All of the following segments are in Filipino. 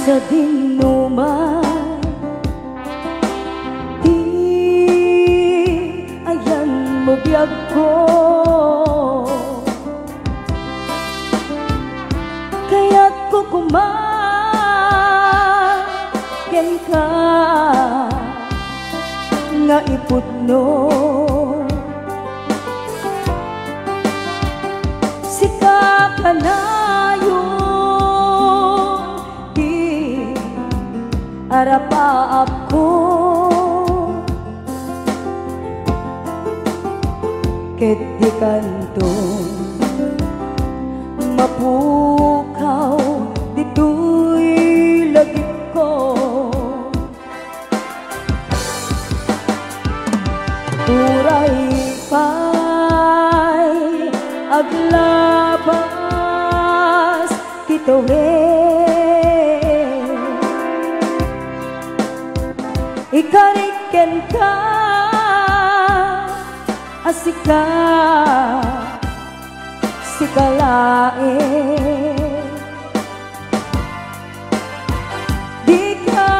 sa dinuman, di ayan mo biyag ko, kaya't kukumaken ka nga ipudno. Sika ka na arapaap ko, ket di kanto mapukaw dito'y lagip ko. Uray pa'y aglabas kito'y ikariken ka asika sikalae, di ka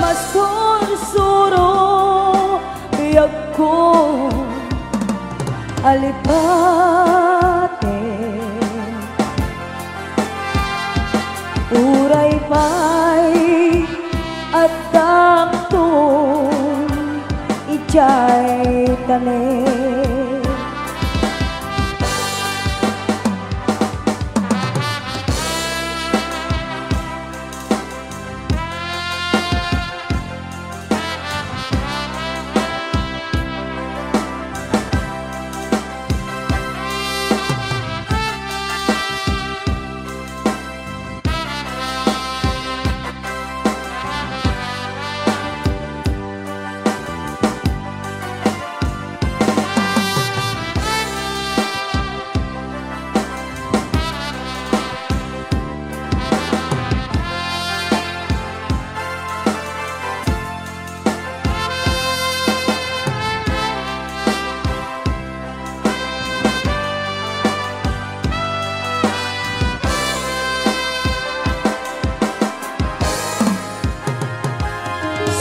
masursuro biyag ko alipate. Uray pa'y at dakton ijay tane.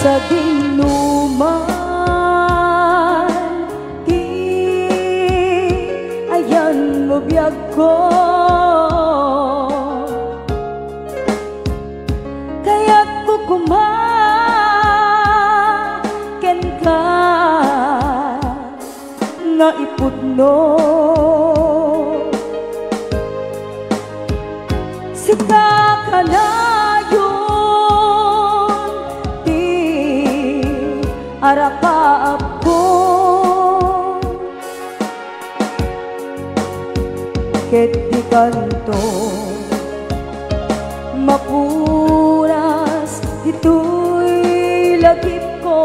Sa dinuman, di ayan mo biyag ko, kaya't kukumaken ka nga ipudno. Sika ka na arapaap ko, ket di kanto mapuras dito'y lagip ko.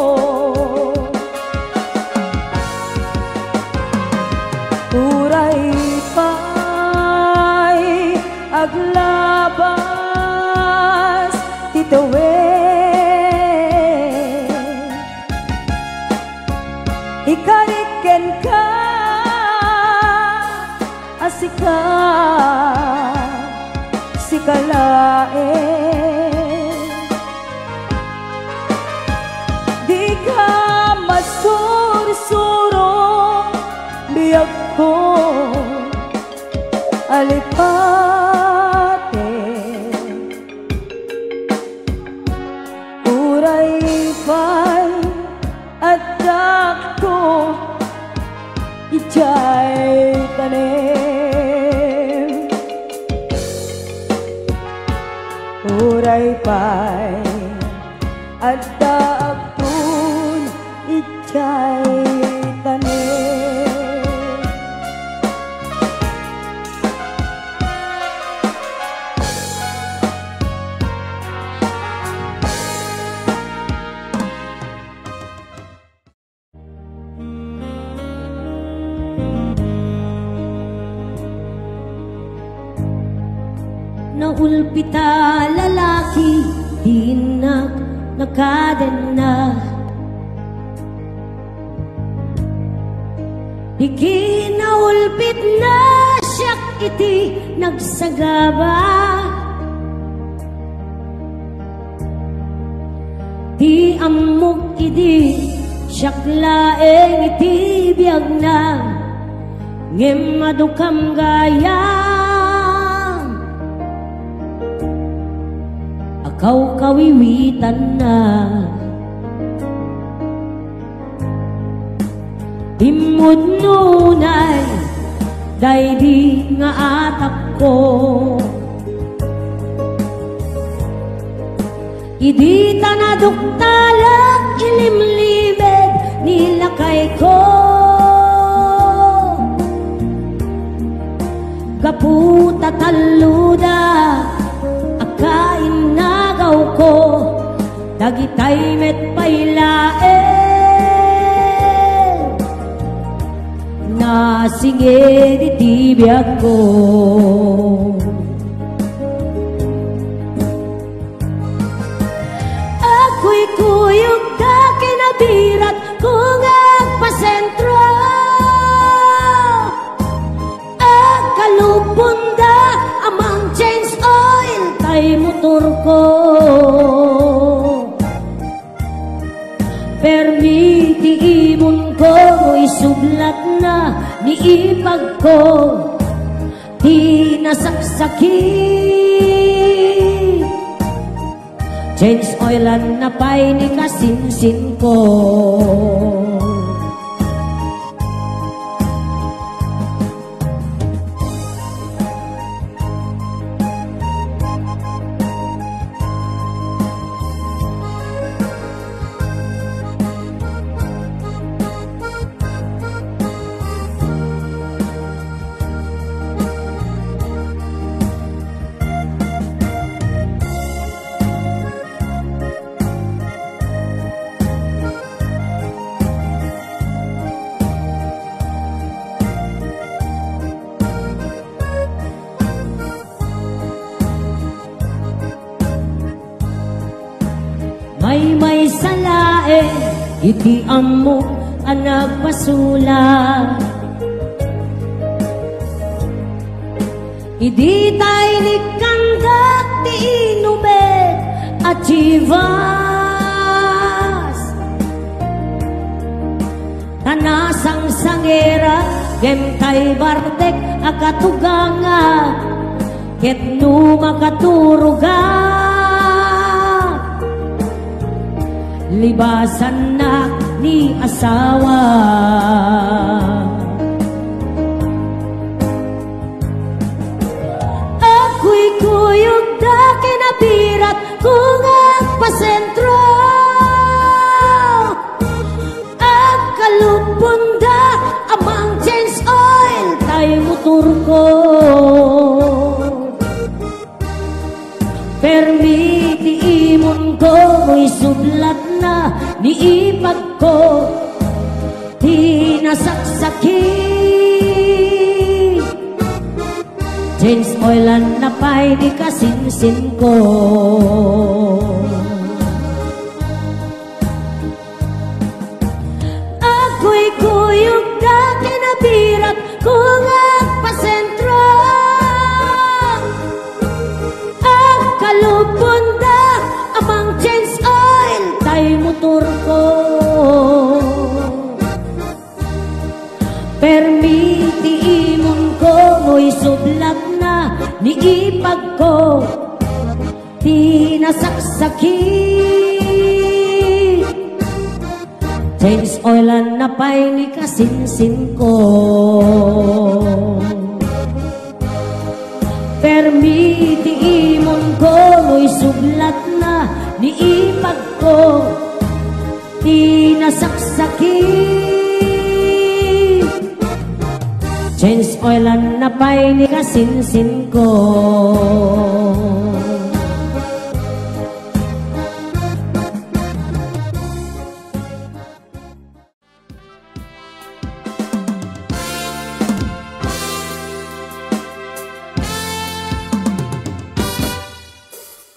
Uray pa'y aglabas titawe, ikariken ka asika sikalae, di ka masursuro biyag ko alipate. Uray pa'y at dakto ijay tanem. Uray pa'y at dakto ijay tanem. Naulpita lalaki, di nakadena, di kinaulpit na siyak iti nagsagaba. Ti amok idi syaklaeng iti biyag na ngem madukam gayam akaw kawiwitan na imod nunay daydi nga atak ko idi tanaduktalag ilimlimed nilakay ko kaputa taluda akain nagaw ko dagitay met pailae nasinge di tibiyag ko ako'y kuyog ka kinabirat kung agpasentro agkalupunda amang change oil tay motor ko permiti imon ko isublat na niipag ko di nasaksaki change oilan na pa'y ni kasinsin ko may salae iti ammo anak pasula idi tay nikandak ti inumet at chivas tanasang sangera gem tay bartek akatuganga ket no makaturuga libasan na ni asawa ako'y kuyog da kinabirat kung agpasentro agkalupunda amang change oil tay motor ko permiti imon ko isublat na niipag ko di nasaksaki change oilan na pa'y di kasinsin ko ako'y kuyog da kinabirat kung agpasentro agkalupunda amang change oil tay motor ko permiti imon ko mo'y sublat na niipag ko di nasaksaki change oilan na pa'y ni kasinsin ko permiti imon ko mo'y sublat na niipag ko di nasaksaki change oilan na pa'y ni kasinsin ko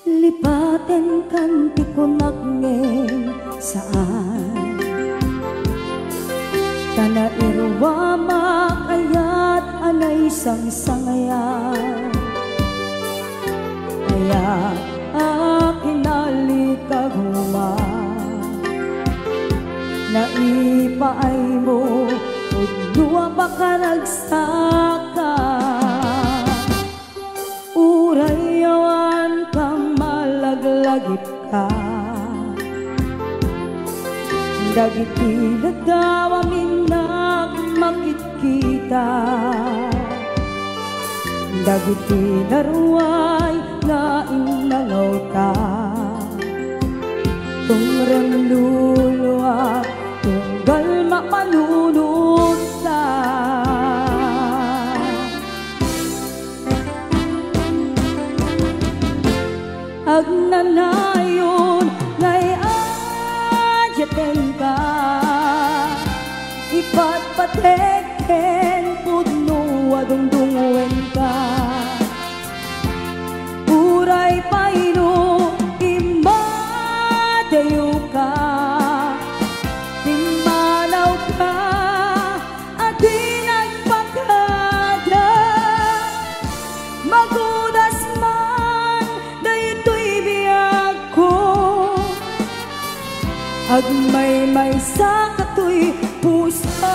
lipaten kan ti kunak ngem saan kana irwa makayat anay sang-sangayan kaya akinali kaguma na ipaay mo udwa baka nagsaka urayawan ka malaglagip ka dagiti nagdawa minak makikita dagiti naruay nga inangaw ta tungrem luluwa tunggal mapanunod ta agnanayon ngay adyaten ka ipatpateken pudno adungdungwen ka uray paino imadayo ka timalaw ka at di nagpakada magudas man daytoy biyag ko agmay-may sa katoy pusa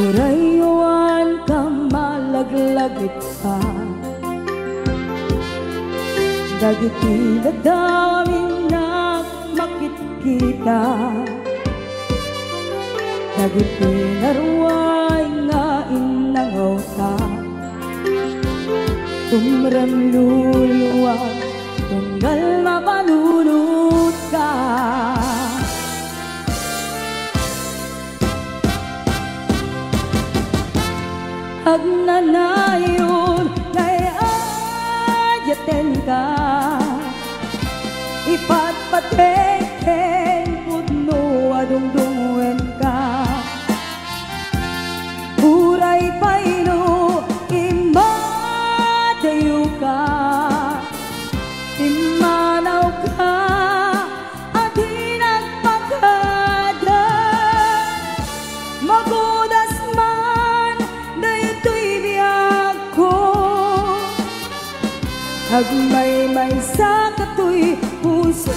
urayawan ka malaglagip ka dagiti nagdamin na makikita dagiti naruay nga inangaw ta tumrem luluwag tunggal mapanunod ka agnanayon ngay adyaten ka ipatpateken pudno adungdungwen ka uray paino imadayo ka imanaw ka at di nagpakada magudas man daytoy biyag ko agmay-may sa katoy puso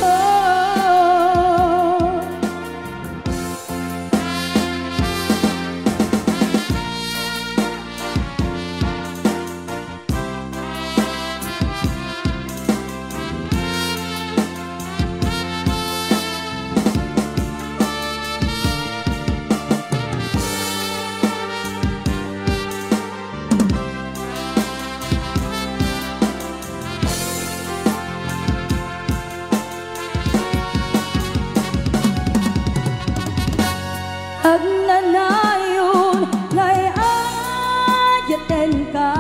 agnanayon ngay adyaten ka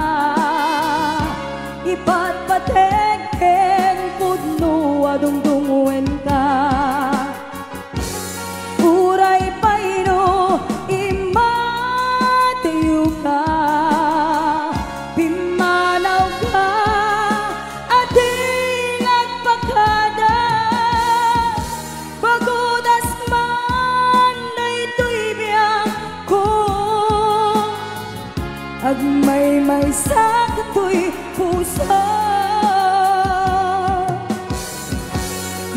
ipatpateken pudno adungdungwen ka uray paino imadayo ka pimanaw ka at di nagpakada bagudas man daytoy biyag ko agmay-may sa katoy puso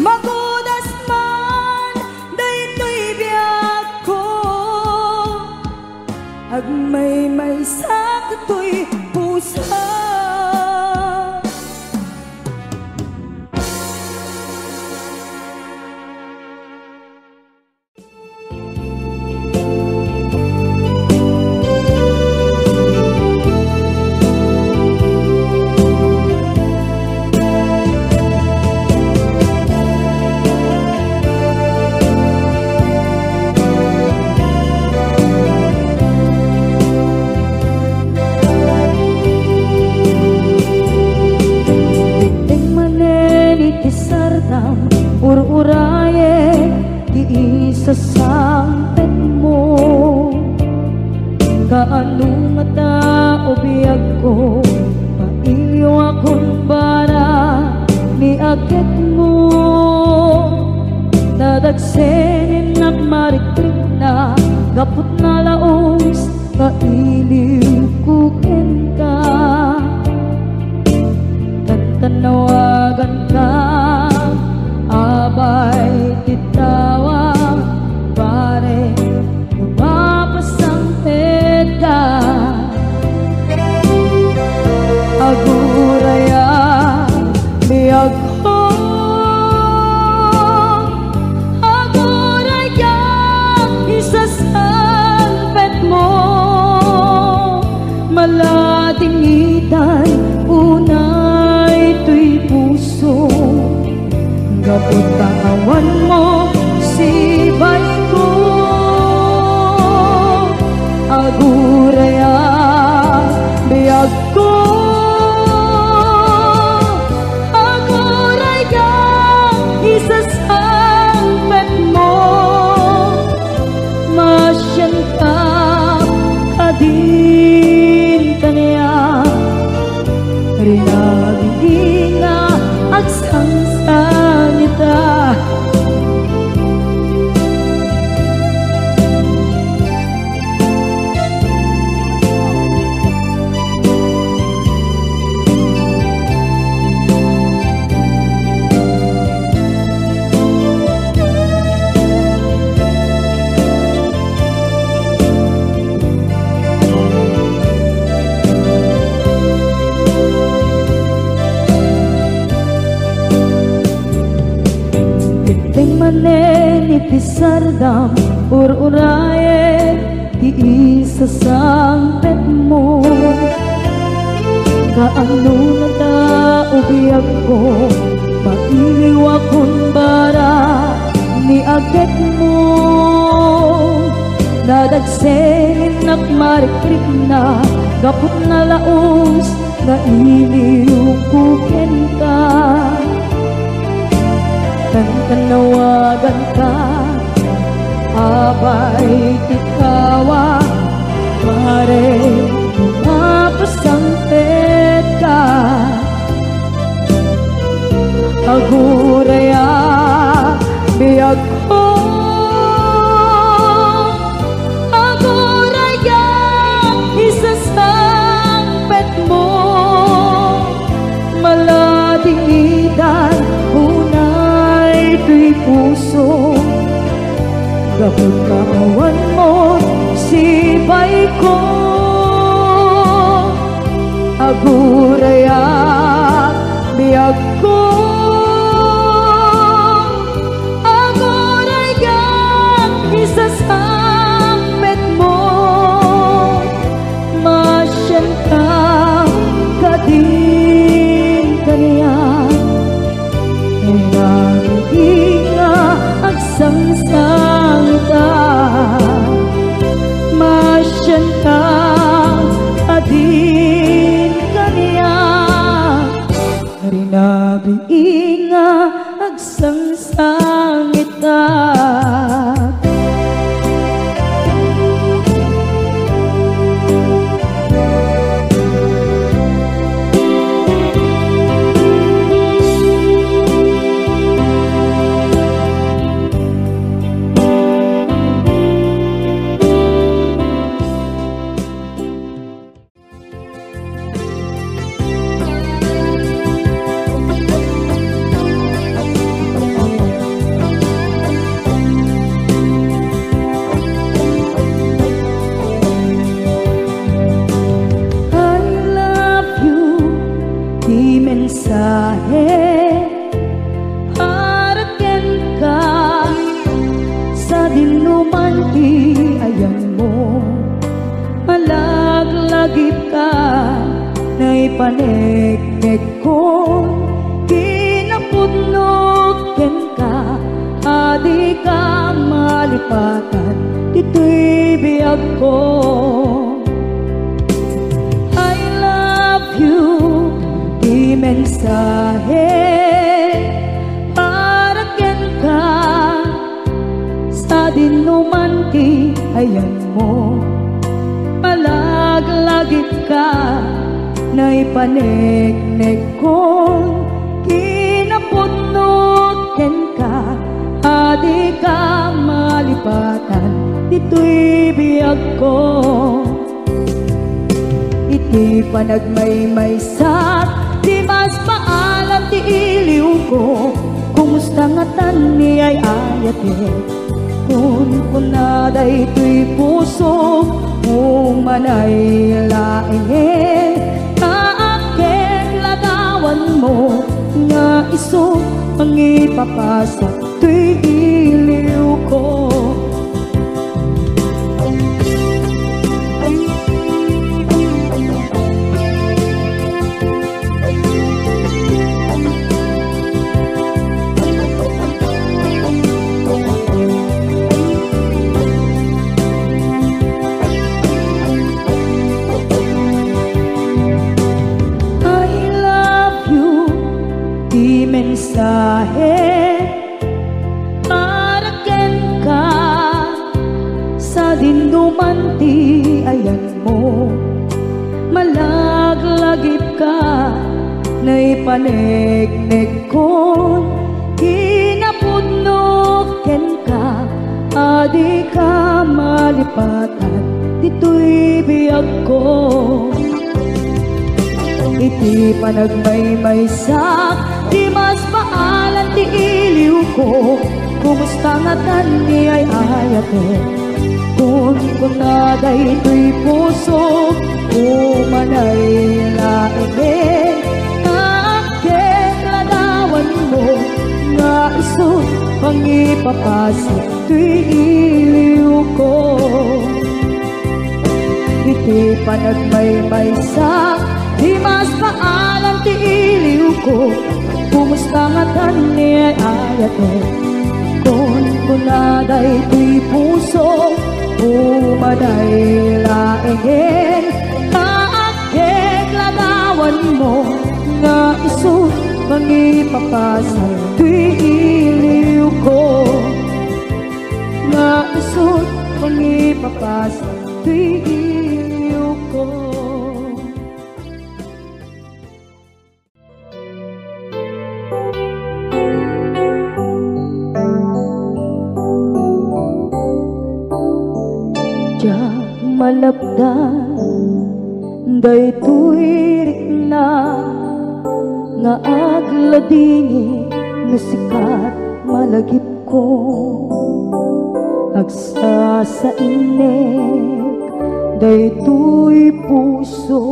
magudas man daytoy biyag ko agmay-may sa katoy puso ur-uraye di isasampet mo kaano nga tao biyag ko pailyo akong bara ni akit mo dadagsenin at marikrik na gapot na laos kailiw kuken ka tantanawagan Kapag katawan mo sibay ko, aguraya biyag ko, aguraya isasampet mo, masyan ka kadin kanya, rinabing nga agsansanita. Ipisardam ur-uraye iisasampet mo, kaano na taubiyag ko, mailiwa kung bara ni aget mo, nadagsenin nakmarikrik na gapot na laos na iliw kuken ka. Tanawagan ka, abay tikawa, pare mapasampet ka. Aguraya biyag ko, aguraya isasampet mo, maladidan ito'y puso. Kapag katawan mo sibay ko, aguraya biyag ko, aguraya isasampet mo, masyan ka kadin kanya. Inga agsangsangita, masyan ka adin kanya, rinabi inga agsangsangita. Paneknek ko kinapudnog ken ka, adi ka malipatan ito'y biyag ko. I love you di mensahe para ken ka, sa dinuman ti ayan mo, malaglagip ka na ipaneknek ko, kinapudnog ken ka, adi ka malipatan ito'y biyag ko. Iti panagmaymaysat di mas paalam ti iliw ko, kumusta nga tan ni ay ayate, kun kunaday ito'y puso umanay laing, kaakit lagawan mo nga iso ang ipapasa to'y iliw ko. dinduman ti ayan mo, malaglagip ka na'y panegnek ko, hinapudnok ken ka, adi ka malipatan, dito'y biyag ko. Iti panagmaymaysak, di mas maalan ti iliw ko, kumusta nga tani ay ayate, kun kunaday ito'y puso, umanay laigin, naakit ladawan mo, nga isot pangipapasok to'y iliw ko. Iti panagmaymaysak, di mas maalan ti iliw ko, kumusta nga tani ay ayate, kun kunaday ito'y puso, umaday laingin, kaakit ladawan mo, nga iso mangipapasal to'y iliw ko, nga iso mangipapasal to'y iliw ko. Malabdan daytoy rikna nga agladingi nga sikat malagip ko, agsa sa inek daytoy puso,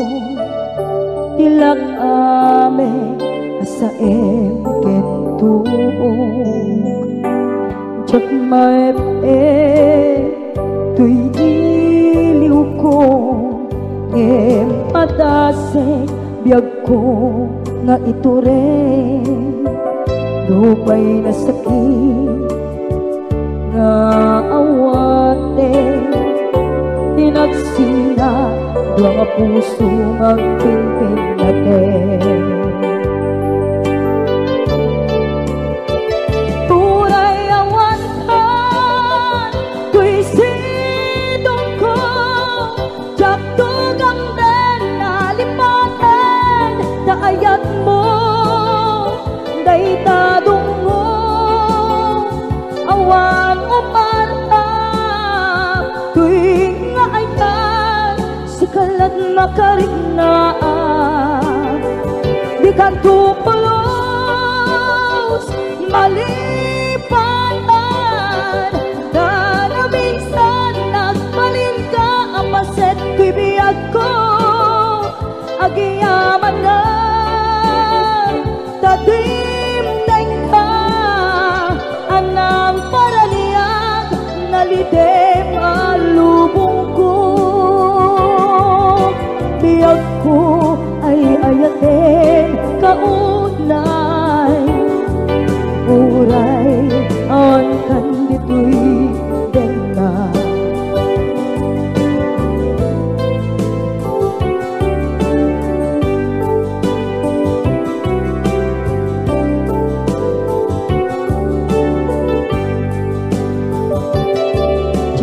tilak ame asaem ken tuong, jak maep tuy iliw ko, ngem padasek biyag ko, nga ito rin lupay na sakit, nga awate tinagsina, nga puso magpimpin natin. Ayat mo, daytadong mo, awan umarta, tuwing nga aytan, sikalat makarignaang, di ka tupulos, malipatan, na minsan nagbalin ka, apaset bibiyag ko, agiyaman na, tadimdeng ka, anang paraniyag, nalidem alubong ko. Biyag ko ay ayaten kaunay, uray on kandito'y dengka.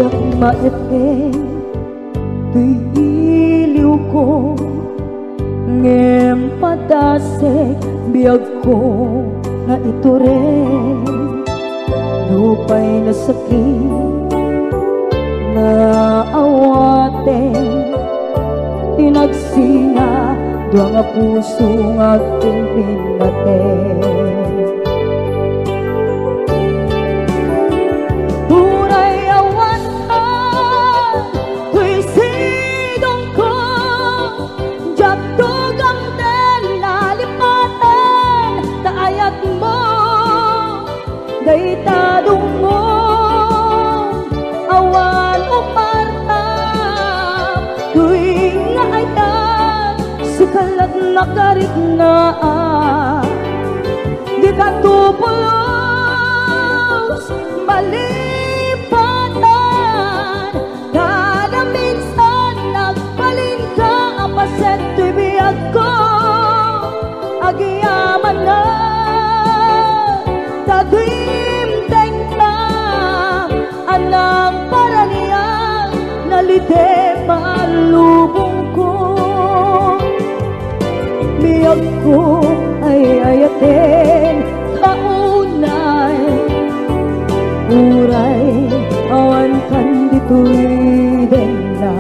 Jak maepeng tuy iliw ko, ngem padasek biyag ko, nga ito rin lupay na sakit, na awate tinagsina, nga puso nga pimpin natin. Daytadong mo, awan umarta, tuwing nga aytan, sikalat nakarignaang, di ka tupulos, malipatan, kada minsan nagbalin ka, apaset tuy biyag ko, agiyaman na, tadimdeng ka, anang paraniyang, de malubong ko. Biyag ko ay ayatin kaunay, uray awan kan dito'y denda.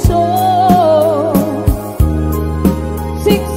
puso. Siksik